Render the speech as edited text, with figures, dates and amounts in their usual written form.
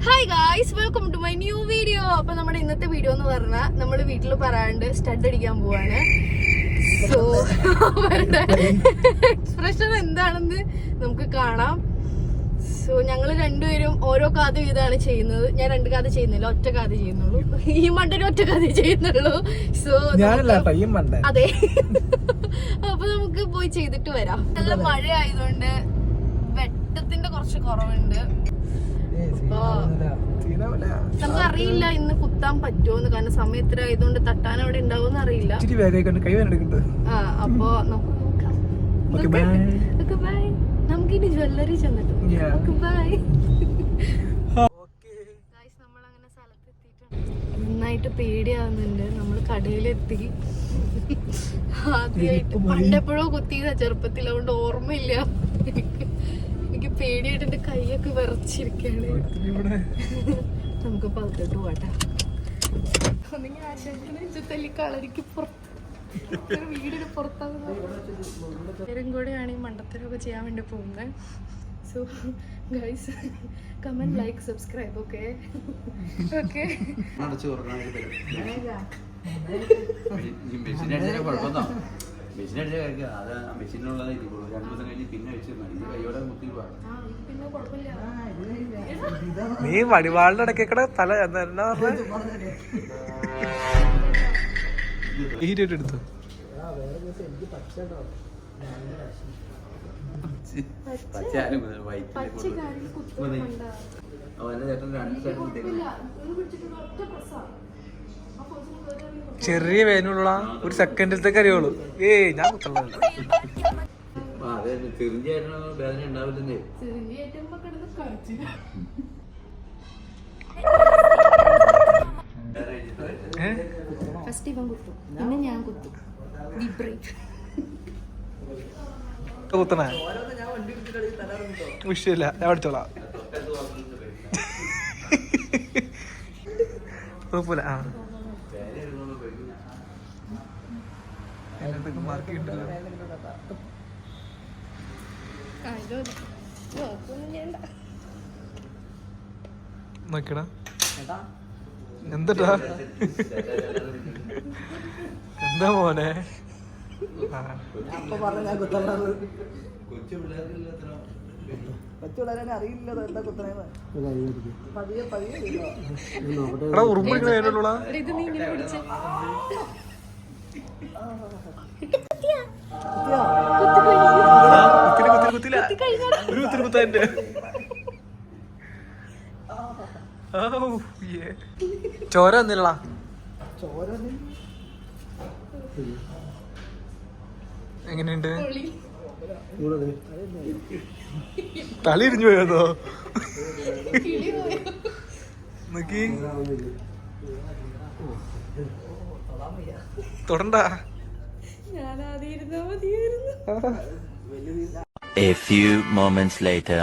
Hi guys, welcome to my new video. അപ്പൊ നമ്മുടെ ഇന്നത്തെ വീഡിയോ എന്ന് പറഞ്ഞാൽ നമ്മള് വീട്ടിൽ പറയാണ്ട് സ്റ്റഡ് അടിക്കാൻ പോവാണ്. സോ അവരുടെ എക്സ്പ്രഷൻ എന്താണെന്ന് നമുക്ക് കാണാം. സോ ഞങ്ങള് രണ്ടുപേരും ഓരോ കാത് വീതമാണ് ചെയ്യുന്നത്. ഞാൻ 2 കാത് ചെയ്യുന്നില്ല, ഒറ്റ കാത് ചെയ്യുന്നുള്ളൂ. ഈ മണ്ടന് ഒറ്റ കാത് ചെയ്യുന്നുള്ളൂ. സോ അതെ, അപ്പൊ നമുക്ക് പോയി ചെയ്തിട്ട് വരാം. നല്ല മഴ ആയതുകൊണ്ട് വെട്ടത്തിന്റെ കുറച്ച് കുറവുണ്ട്. നമുക്ക് അറിയില്ല ഇന്ന് കുത്താൻ പറ്റുമോന്ന്, കാരണം സമയം ഇത്ര ആയതുകൊണ്ട് തട്ടാൻ അവിടെ ഉണ്ടാവും അറിയില്ല. അപ്പൊ നമുക്ക് നോക്കാം. നമുക്കിനി ജ്വല്ലറി ചെന്നിട്ട് ബൈ. നമ്മളങ്ങനെ സ്ഥലത്തെത്തിയിട്ടുണ്ട്. നന്നായിട്ട് പേടിയാവുന്നുണ്ട്. നമ്മൾ കടയിലെത്തി. ആദ്യമായിട്ട് പണ്ടെപ്പോഴോ കുത്തിയതാ ചെറുപ്പത്തിൽ, അതുകൊണ്ട് ഓർമ്മയില്ല. എനിക്ക് പേടിയായിട്ട് എന്റെ കൈയൊക്കെ വിറച്ചിരിക്കാണ്. നമുക്ക് പകത്തോട്ട് പോട്ടെ. ഒന്നെങ്കിൽ ആശാനെ തല്ലി കളരിക്ക് പുറത്ത് വീടിന് പുറത്താകുന്നേരം കൂടെയാണ് ഈ മണ്ടത്തരമൊക്കെ ചെയ്യാൻ വേണ്ടി പോകുന്നത്. So guys, comment, like, subscribe. Okay okay. നീ വടിവാളിന്റെ ഇടയ്ക്കടെ തല എന്നാ എടുത്തു. ചെറിയ വേനുള്ള ഒരു സെക്കൻഡിലത്തേക്ക് അറിയുള്ളൂ. ഞാൻ കുത്തുള്ളൂ. ഫസ്റ്റ് ഇവൻ കുത്തും, പിന്നെ ഞാൻ കുത്തും. കുത്തണേ വിഷയമില്ല, ഞാൻ പഠിച്ചോളാം. കുഴപ്പമില്ല. നോക്കടാ, എന്താ എന്താ മോനെ? ചോര വന്നില്ല. എങ്ങനെയുണ്ട്? തല ഇരിഞ്ഞു പോയതോ? നോക്കി തൊടണ്ട. A few moments later.